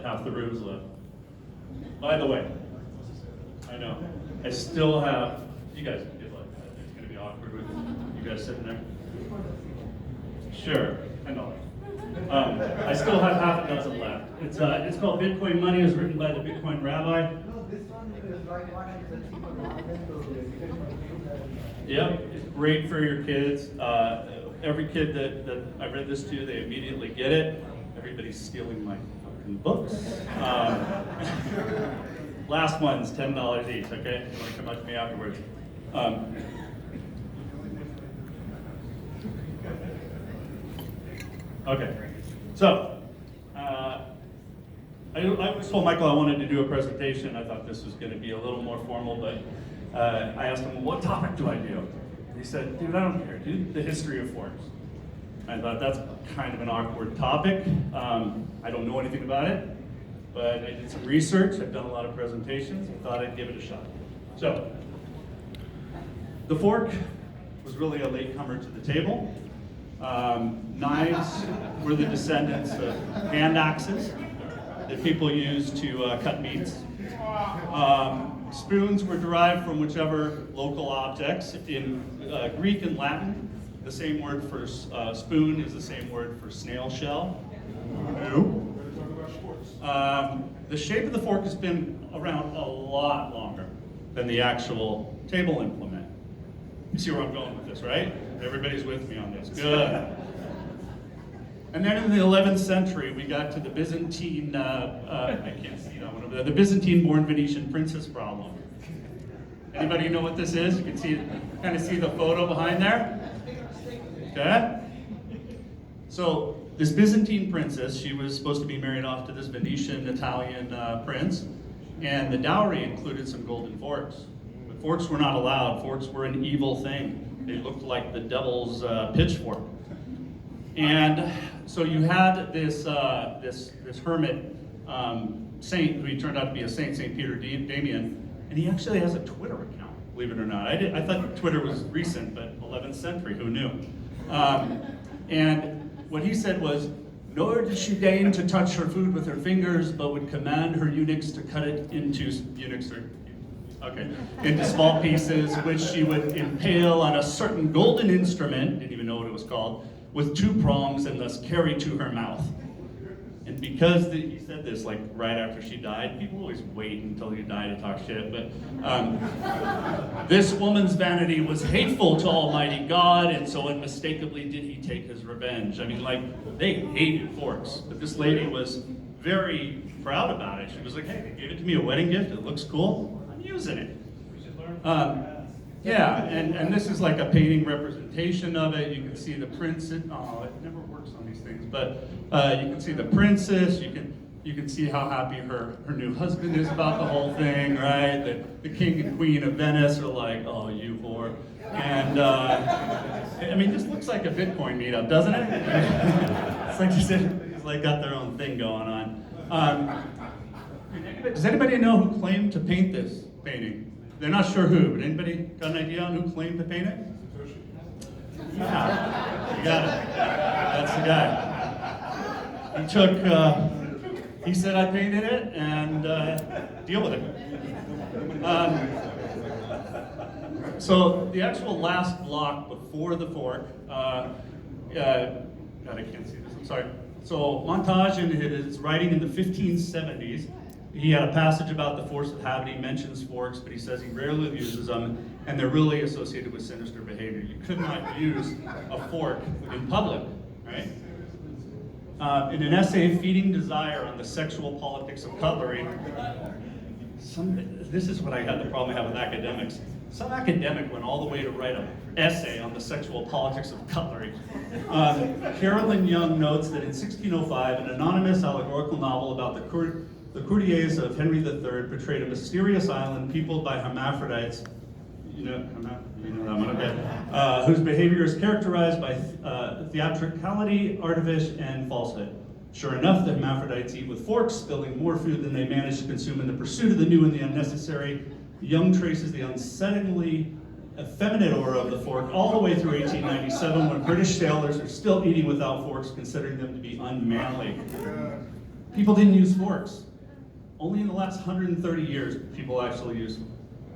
half the room's left. By the way, I know, I still have, you guys can get like that. It's gonna be awkward with you guys sitting there. Sure, $10. I still have half a dozen left. It's called Bitcoin Money. It was written by the Bitcoin Rabbi. No, this one is like one and the people want them to Yep, it's great for your kids. Every kid that I read this to, they immediately get it. Everybody's stealing my fucking books. Last one's $10 each, okay? You wanna come up to me afterwards. Okay, so, I always told Michael I wanted to do a presentation. I thought this was gonna be a little more formal, but I asked him, well, what topic do I do? He said, dude, I don't care, do the history of forks. I thought that's kind of an awkward topic. I don't know anything about it, but I did some research. I've done a lot of presentations. I thought I'd give it a shot. So, the fork was really a latecomer to the table. Knives were the descendants of hand axes that people used to cut meats. Spoons were derived from whichever local objects. In Greek and Latin, the same word for spoon is the same word for snail shell. No. The shape of the fork has been around a lot longer than the actual table implement. You see where I'm going with this, right? Everybody's with me on this. Good. And then in the 11th century, we got to the Byzantine, I can't see that one over there, the Byzantine-born Venetian princess problem. Anybody know what this is? You can see, kind of see the photo behind there? Okay? So, this Byzantine princess, she was supposed to be married off to this Venetian Italian prince, and the dowry included some golden forks. But forks were not allowed. Forks were an evil thing. They looked like the devil's pitchfork. And so you had this hermit saint who he turned out to be a saint, St. Peter Damian, and he actually has a Twitter account, believe it or not. I thought Twitter was recent, but 11th century, who knew? And what he said was, nor did she deign to touch her food with her fingers, but would command her eunuchs to cut it into into small pieces, which she would impale on a certain golden instrument, didn't even know what it was called, with 2 prongs and thus carry to her mouth. And because he said this like right after she died, people always wait until you die to talk shit, but this woman's vanity was hateful to Almighty God, and so unmistakably did he take his revenge. I mean, like, they hated forks, but this lady was very proud about it. She was like, hey, they gave it to me a wedding gift, it looks cool, I'm using it. Yeah, and this is like a painting representation of it. You can see the princess. Oh, it never works on these things, but you can see the princess. You can see how happy her new husband is about the whole thing, right? The king and queen of Venice are like, oh, you whore. And I mean, this looks like a Bitcoin meetup, doesn't it? It's like it's like got their own thing going on. Does anybody know who claimed to paint this painting? They're not sure who, but anybody got an idea on who claimed to paint it? Yeah, you got it. That's the guy. He said I painted it, and deal with it. So the actual last block before the fork, God, I can't see this, I'm sorry. So Montage in his writing in the 1570s, he had a passage about the force of habit. He mentions forks, but he says he rarely uses them, and they're really associated with sinister behavior. You could not use a fork in public, right? In an essay, Feeding Desire on the Sexual Politics of Cutlery, this is what I had the problem I have with academics. Some academic went all the way to write an essay on the sexual politics of cutlery. Carolyn Young notes that in 1605, an anonymous allegorical novel about the courtiers of Henry III portrayed a mysterious island peopled by hermaphrodites, you know that one, okay, whose behavior is characterized by theatricality, artifice, and falsehood. Sure enough, the hermaphrodites eat with forks, spilling more food than they manage to consume in the pursuit of the new and the unnecessary. Young traces the unsettlingly effeminate aura of the fork all the way through 1897, when British sailors are still eating without forks, considering them to be unmanly. people didn't use forks. Only in the last 130 years, people actually use.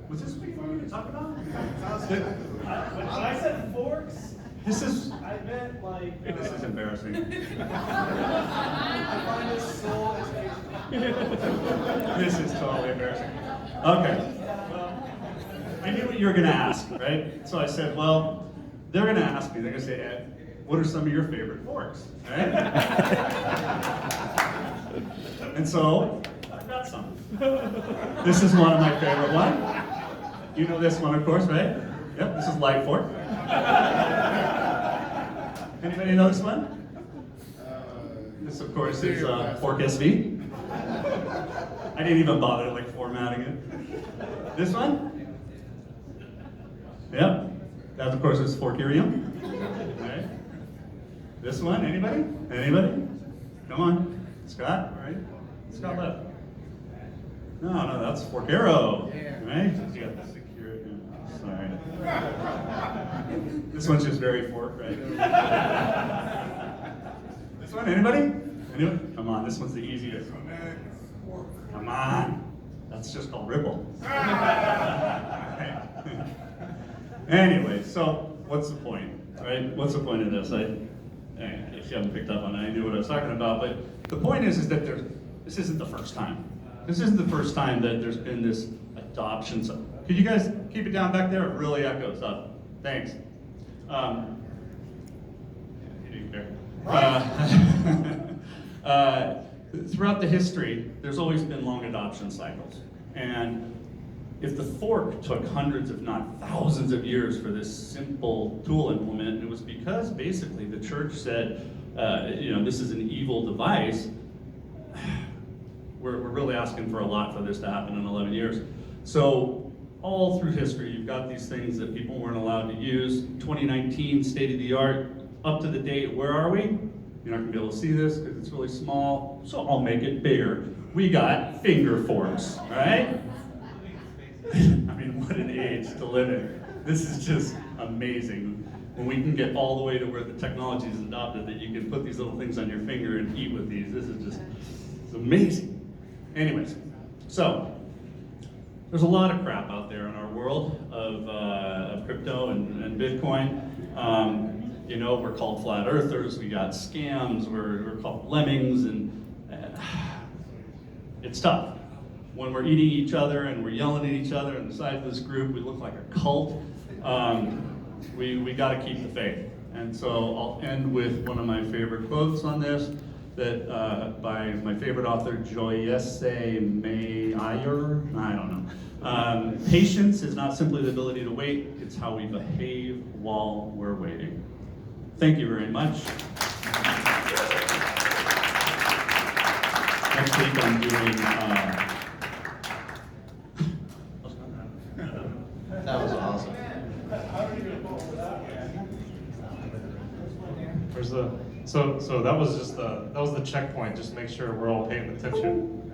Was this before you to talk about? When I said forks, This is. I meant like. This is embarrassing. I find this so educational. This is totally embarrassing. Okay. Well, I knew what you were going to ask, right? So I said, well, they're going to ask me. They're going to say, Ed, what are some of your favorite forks? Right? And so I've got some. This is one of my favorite ones. You know this one, of course, right? Yep, this is light fork. Anybody know this one? This, of course, is Fork SV. I didn't even bother like formatting it. This one? Yep. That, of course, is Forkurium. Right. This one, anybody? Anybody? Come on. Scott, all right? Scott left. No, that's Forkero. Right? You got the security. Sorry. This one's just very fork, right? This one, anybody? Anybody? Come on, this one's the easiest. Come on. That's just called Ripple. Anyway, so what's the point, right? What's the point of this? If you haven't picked up on it, I knew what I was talking about, but the point is that this isn't the first time. This isn't the first time that there's been this adoption. So, could you guys keep it down back there? It really echoes up. Thanks. You didn't care. Throughout the history, there's always been long adoption cycles. And if the fork took hundreds, if not thousands of years for this simple tool implement, it was because basically the church said, this is an evil device. We're really asking for a lot for this to happen in 11 years. So all through history, you've got these things that people weren't allowed to use. 2019, state of the art, up to the date, where are we? You're not gonna be able to see this because it's really small, so I'll make it bigger. We got finger forks, right? I mean, what an age to live in. This is just amazing. When we can get all the way to where the technology is adopted that you can put these little things on your finger and eat with these, this is just, it's amazing. Anyways, so there's a lot of crap out there in our world of crypto and Bitcoin. We're called flat earthers, we got scams, we're called lemmings, and it's tough. When we're eating each other and we're yelling at each other inside this group, we look like a cult. We got to keep the faith. And so I'll end with one of my favorite quotes on this, that by my favorite author, Joyce Meyer. I don't know. Patience is not simply the ability to wait, it's how we behave while we're waiting. Thank you very much. Next week I'm doing, That was awesome. Where's the so that was the checkpoint. Just make sure we're all paying attention.